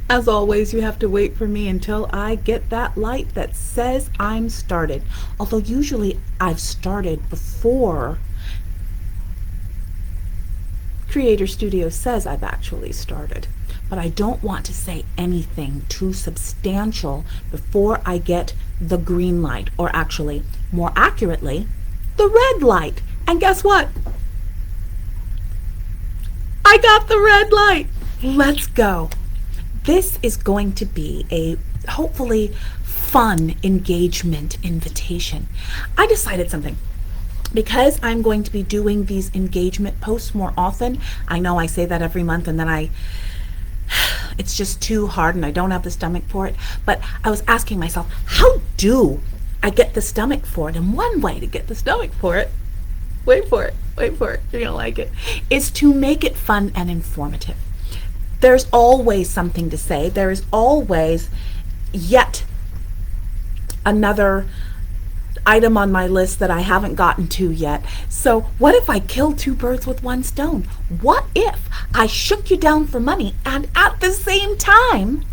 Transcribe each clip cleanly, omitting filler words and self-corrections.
As always, you have to wait for me until I get that light that says I'm started. Although usually I've started before Creator Studio says I've actually started. But I don't want to say anything too substantial before I get the green light, or actually, more accurately, the red light. And guess what? I got the red light. Let's go. This is going to be a hopefully fun engagement invitation. I decided something. Because I'm going to be doing these engagement posts more often, I know I say that every month and then it's just too hard and I don't have the stomach for it. But I was asking myself, how do I get the stomach for it? And one way to get the stomach for it, wait for it, you're gonna like it, is to make it fun and informative. There's always something to say. There is always yet another item on my list that I haven't gotten to yet. So what if I killed two birds with one stone? What if I shook you down for money and at the same time,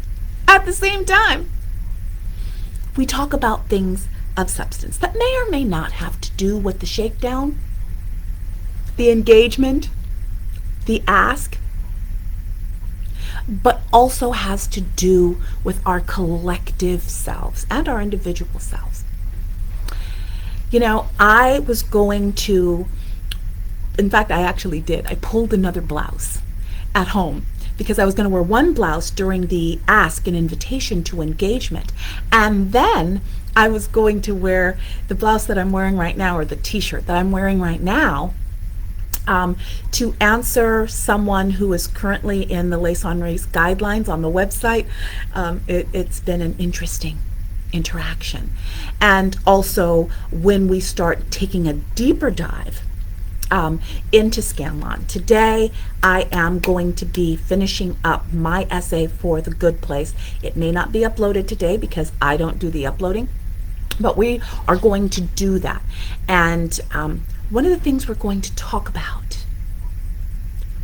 we talk about things of substance that may or may not have to do with the shakedown, the engagement, the ask, but also has to do with our collective selves and our individual selves. You know, I was going to, in fact, I actually did. I pulled another blouse at home because I was going to wear one blouse during the ask and invitation to engagement. And then I was going to wear the blouse that I'm wearing right now, or the t-shirt that I'm wearing right now, to answer someone who is currently in the Lace on Race guidelines on the website. It's been an interesting interaction. And also when we start taking a deeper dive into Scanlon. Today I am going to be finishing up my essay for The Good Place. It may not be uploaded today because I don't do the uploading, but we are going to do that. And one of the things we're going to talk about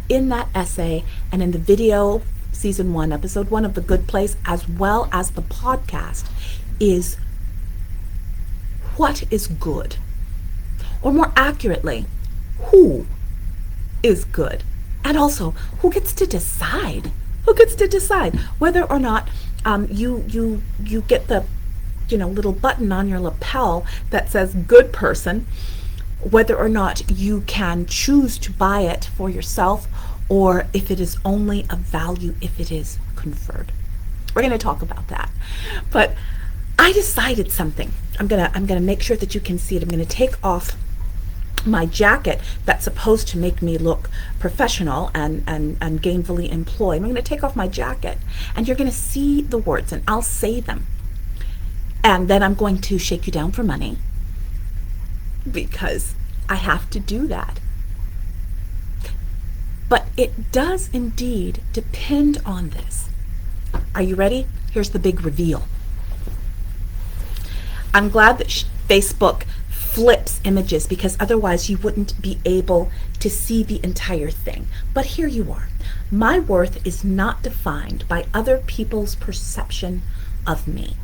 in that essay and in the video, season 1, episode 1 of The Good Place, as well as the podcast, is what is good, or more accurately, who is good, and also who gets to decide whether or not you get the little button on your lapel that says good person, whether or not you can choose to buy it for yourself, or if it is only of value if it is conferred. We're going to talk about that. But I decided something. I'm gonna make sure that you can see it. I'm gonna take off my jacket that's supposed to make me look professional and gainfully employed. I'm gonna take off my jacket and you're gonna see the words and I'll say them. And then I'm going to shake you down for money because I have to do that. But it does indeed depend on this. Are you ready? Here's the big reveal. I'm glad that Facebook flips images because otherwise you wouldn't be able to see the entire thing. But here you are. My worth is not defined by other people's perception of me.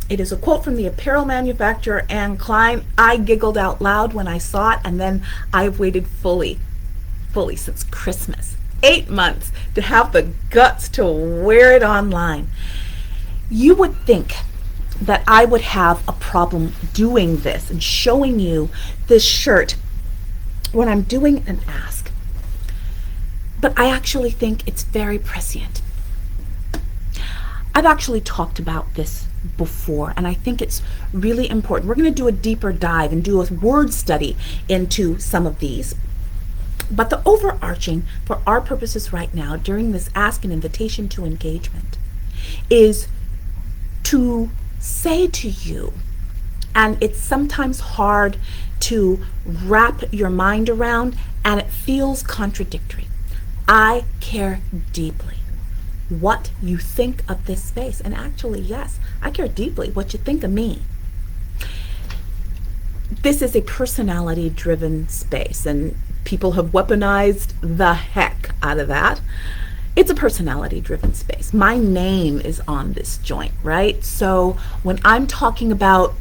It is a quote from the apparel manufacturer Anne Klein. I giggled out loud when I saw it, and then I've waited fully since Christmas, 8 months, to have the guts to wear it online. You would think that I would have a problem doing this and showing you this shirt when I'm doing an ask. But I actually think it's very prescient. I've actually talked about this before, and I think it's really important. We're going to do a deeper dive and do a word study into some of these. But the overarching, for our purposes right now, during this ask and invitation to engagement, is to say to you, and it's sometimes hard to wrap your mind around, and it feels contradictory. I care deeply what you think of this space. And actually, yes, I care deeply what you think of me. This is a personality-driven space, and people have weaponized the heck out of that It's a personality driven space. My name is on this joint, right? So when I'm talking about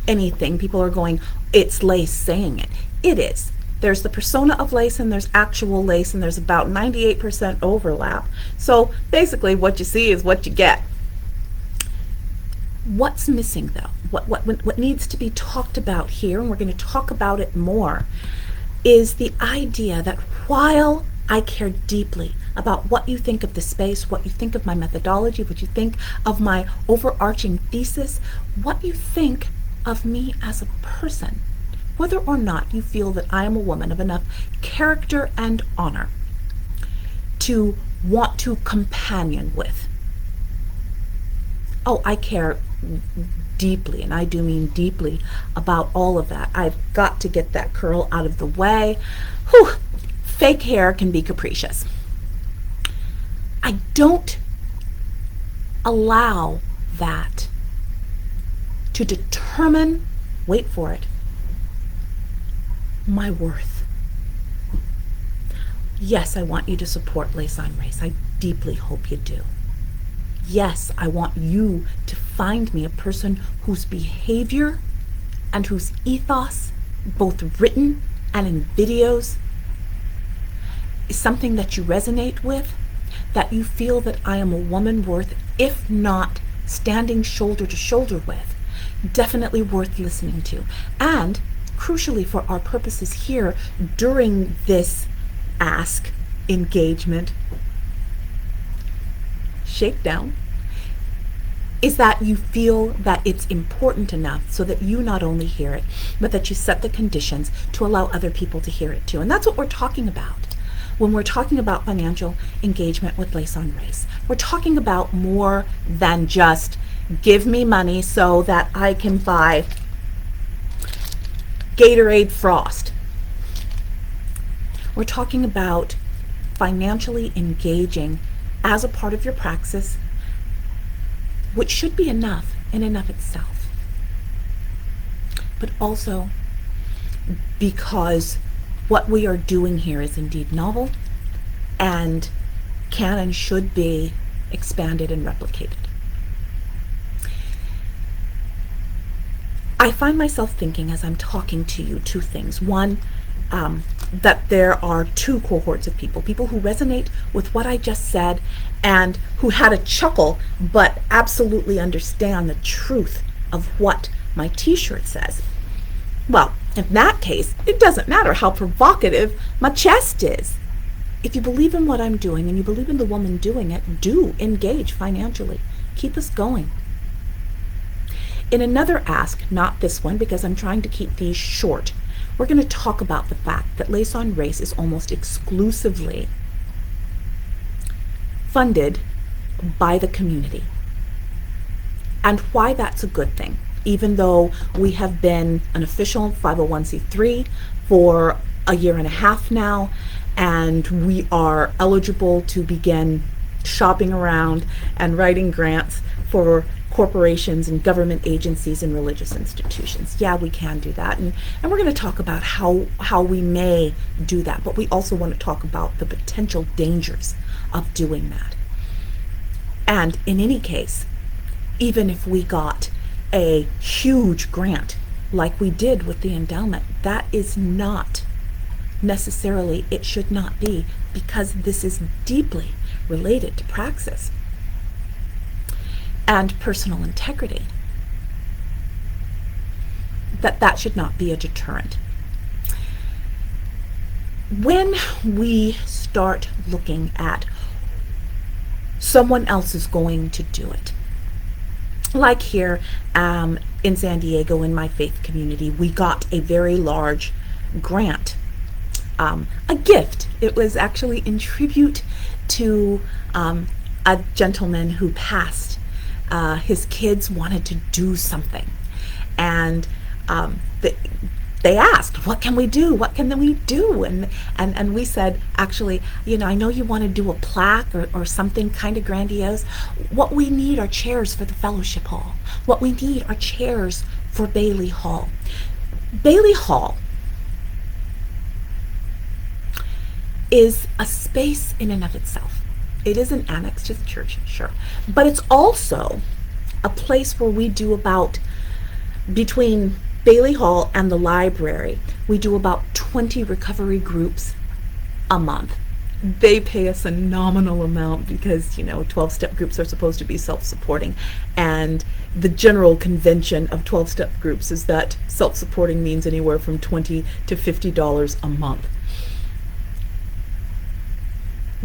anything, people are going, it's Lace saying it. It is. There's the persona of Lace and there's actual Lace, and there's about 98% overlap. So basically what you see is what you get. What's missing though? What needs to be talked about here, and we're going to talk about it more, is the idea that while I care deeply about what you think of the space, what you think of my methodology, what you think of my overarching thesis, what you think of me as a person, whether or not you feel that I am a woman of enough character and honor to want to companion with. Oh, I care deeply, and I do mean deeply, about all of that. I've got to get that curl out of the way. Whew, fake hair can be capricious. I don't allow that to determine, wait for it, my worth. Yes, I want you to support Lace on Race. I deeply hope you do. Yes, I want you to find me a person whose behavior and whose ethos, both written and in videos, is something that you resonate with, that you feel that I am a woman worth, if not standing shoulder to shoulder with, definitely worth listening to. And crucially for our purposes here during this ask engagement shakedown, is that you feel that it's important enough so that you not only hear it, but that you set the conditions to allow other people to hear it too. And that's what we're talking about when we're talking about financial engagement with Lace on Race. We're talking about more than just give me money so that I can buy Gatorade Frost. We're talking about financially engaging as a part of your praxis, which should be enough in and of itself. But also because what we are doing here is indeed novel and can and should be expanded and replicated. I find myself thinking as I'm talking to you two things. One, that there are two cohorts of people who resonate with what I just said and who had a chuckle but absolutely understand the truth of what my t-shirt says. Well, in that case, it doesn't matter how provocative my chest is. If you believe in what I'm doing and you believe in the woman doing it, do engage financially. Keep us going. In another ask, not this one because I'm trying to keep these short, we're going to talk about the fact that Lace on Race is almost exclusively funded by the community and why that's a good thing. Even though we have been an official 501c3 for a year and a half now, and we are eligible to begin shopping around and writing grants for corporations and government agencies and religious institutions. Yeah, we can do that. And we're going to talk about how we may do that. But we also want to talk about the potential dangers of doing that. And in any case, even if we got a huge grant like we did with the endowment, that is not necessarily, it should not be, because this is deeply related to praxis and personal integrity, that should not be a deterrent. When we start looking at someone else is going to do it, like here in San Diego in my faith community, we got a very large grant, a gift. It was actually in tribute to a gentleman who passed. His kids wanted to do something, and they asked, what can we do? What can we do? And we said, actually, I know you want to do a plaque or something kind of grandiose. What we need are chairs for the fellowship hall. What we need are chairs for Bailey Hall. Bailey Hall is a space in and of itself. It is an annex to the church, sure. But it's also a place where we do about, between Bailey Hall and the library, we do about 20 recovery groups a month. They pay us a nominal amount because, 12-step groups are supposed to be self-supporting. And the general convention of 12-step groups is that self-supporting means anywhere from $20 to $50 a month.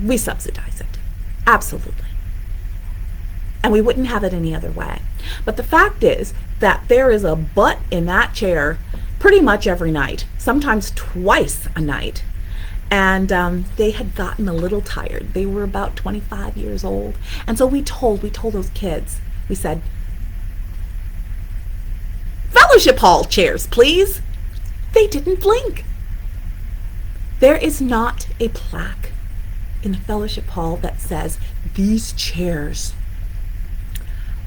We subsidize it. Absolutely. And we wouldn't have it any other way. But the fact is that there is a butt in that chair pretty much every night, sometimes twice a night. And they had gotten a little tired. They were about 25 years old. And so we told those kids, we said, fellowship hall chairs, please. They didn't blink. There is not a plaque in the fellowship hall that says these chairs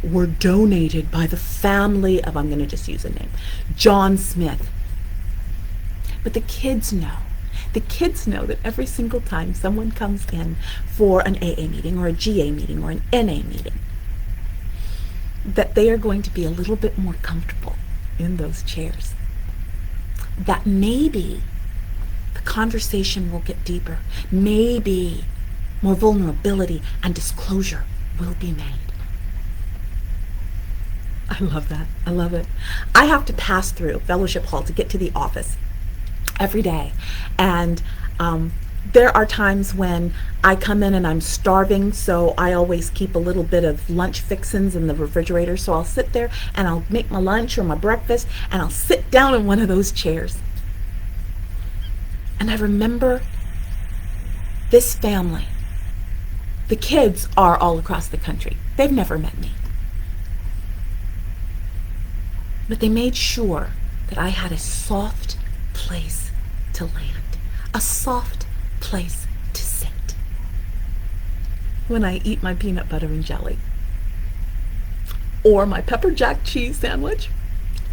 were donated by the family of, I'm going to just use a name, John Smith. But the kids know. The kids know that every single time someone comes in for an AA meeting or a GA meeting or an NA meeting, that they are going to be a little bit more comfortable in those chairs. That maybe the conversation will get deeper. Maybe more vulnerability and disclosure will be made. I love that. I love it. I have to pass through Fellowship Hall to get to the office every day. And there are times when I come in and I'm starving, so I always keep a little bit of lunch fixins in the refrigerator. So I'll sit there and I'll make my lunch or my breakfast and I'll sit down in one of those chairs. And I remember this family. The kids are all across the country. They've never met me. But they made sure that I had a soft place to land, a soft place to sit when I eat my peanut butter and jelly, or my pepper jack cheese sandwich,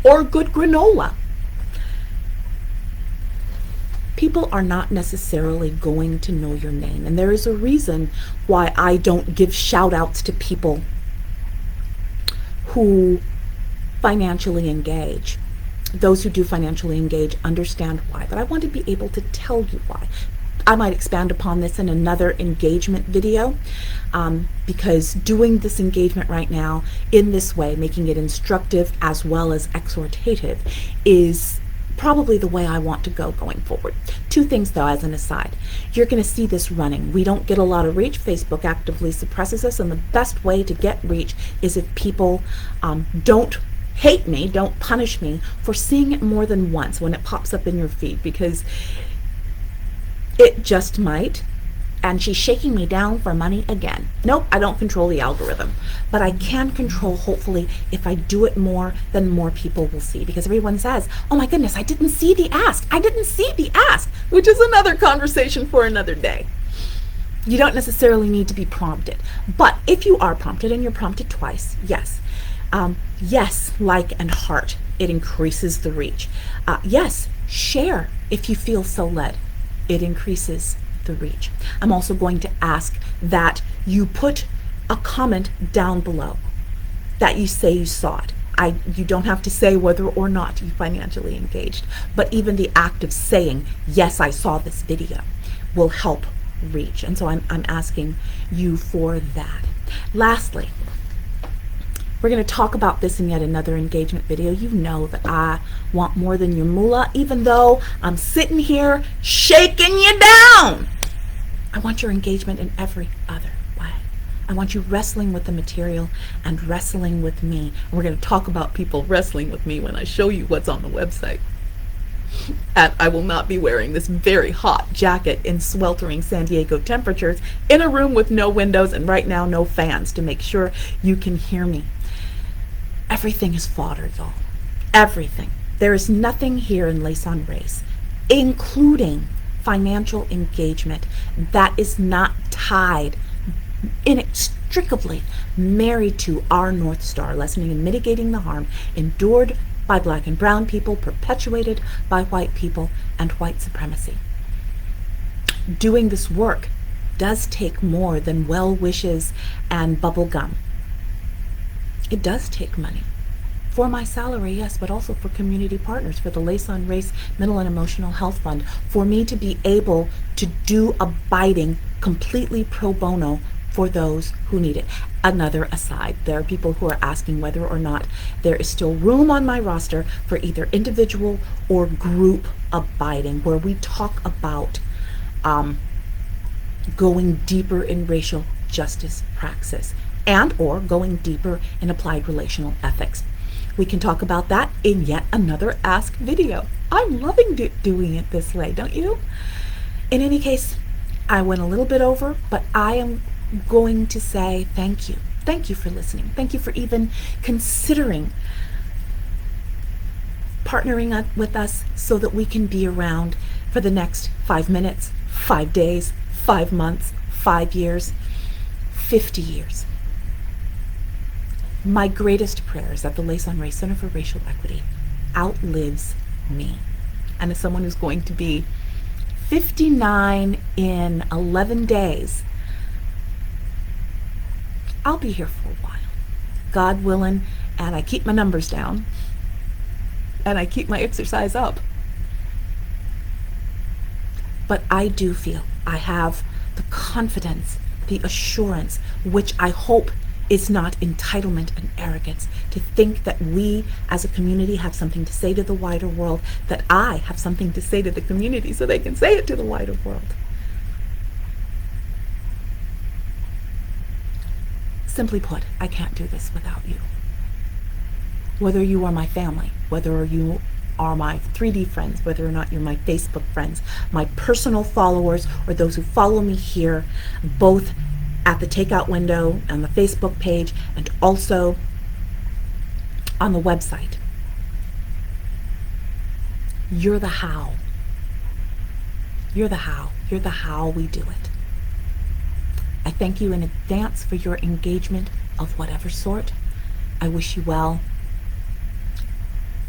or good granola. People are not necessarily going to know your name, and there is a reason why I don't give shout outs to people who financially engage. Those who do financially engage understand why, but I want to be able to tell you why. I might expand upon this in another engagement video, because doing this engagement right now in this way, making it instructive as well as exhortative, is probably the way I want to go going forward. Two things though, as an aside. You're going to see this running. We don't get a lot of reach. Facebook actively suppresses us, and the best way to get reach is if people don't hate me, don't punish me for seeing it more than once when it pops up in your feed, because it just might. And she's shaking me down for money again. Nope, I don't control the algorithm, but I can control, hopefully, if I do it more, then more people will see, because everyone says, oh my goodness, I didn't see the ask. I didn't see the ask, which is another conversation for another day. You don't necessarily need to be prompted, but if you are prompted, and you're prompted twice, yes. Yes, like and heart, it increases the reach. Yes, share if you feel so led. It increases the reach. I'm also going to ask that you put a comment down below, that you say you saw it. You don't have to say whether or not you financially engaged, but even the act of saying, yes, I saw this video, will help reach. And so I'm asking you for that. Lastly, we're going to talk about this in yet another engagement video. You know that I want more than your moolah, even though I'm sitting here shaking you down. I want your engagement in every other way. I want you wrestling with the material and wrestling with me. And we're going to talk about people wrestling with me when I show you what's on the website. And I will not be wearing this very hot jacket in sweltering San Diego temperatures in a room with no windows and right now no fans to make sure you can hear me. Everything is fodder, y'all. Everything. There is nothing here in Lace on Race, including financial engagement, that is not tied, inextricably married to our North Star, lessening and mitigating the harm endured by Black and brown people, perpetuated by white people and white supremacy. Doing this work does take more than well wishes and bubble gum. It does take money. For my salary, yes, but also for community partners, for the Lason Race Mental and Emotional Health Fund, for me to be able to do abiding completely pro bono for those who need it. Another aside, there are people who are asking whether or not there is still room on my roster for either individual or group abiding, where we talk about going deeper in racial justice praxis and or going deeper in applied relational ethics. We can talk about that in yet another Ask video. I'm loving doing it this way, don't you? In any case, I went a little bit over, but I am going to say thank you. Thank you for listening. Thank you for even considering partnering with us so that we can be around for the next 5 minutes, 5 days, 5 months, 5 years, 50 years. My greatest prayer is that the Lason Race Center for Racial Equity outlives me. And as someone who's going to be 59 in 11 days, I'll be here for a while, God willing, and I keep my numbers down, and I keep my exercise up. But I do feel I have the confidence, the assurance, which I hope is not entitlement and arrogance, to think that we as a community have something to say to the wider world, that I have something to say to the community so they can say it to the wider world. Simply put, I can't do this without you. Whether you are my family, whether you are my 3D friends, whether or not you're my Facebook friends, my personal followers, or those who follow me here, both at the takeout window on the Facebook page and also on the website. You're the how. You're the how. You're the how we do it. I thank you in advance for your engagement of whatever sort. I wish you well.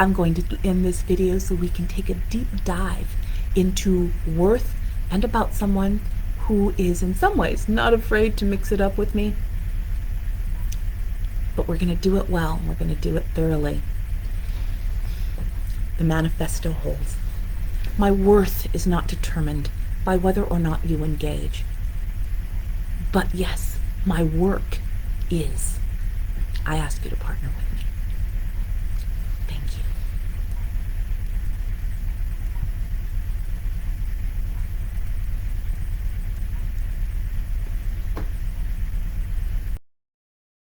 I'm going to end this video so we can take a deep dive into worth and about someone who is in some ways not afraid to mix it up with me. But we're going to do it well. We're going to do it thoroughly. The manifesto holds. My worth is not determined by whether or not you engage. But yes, my work is. I ask you to partner with me.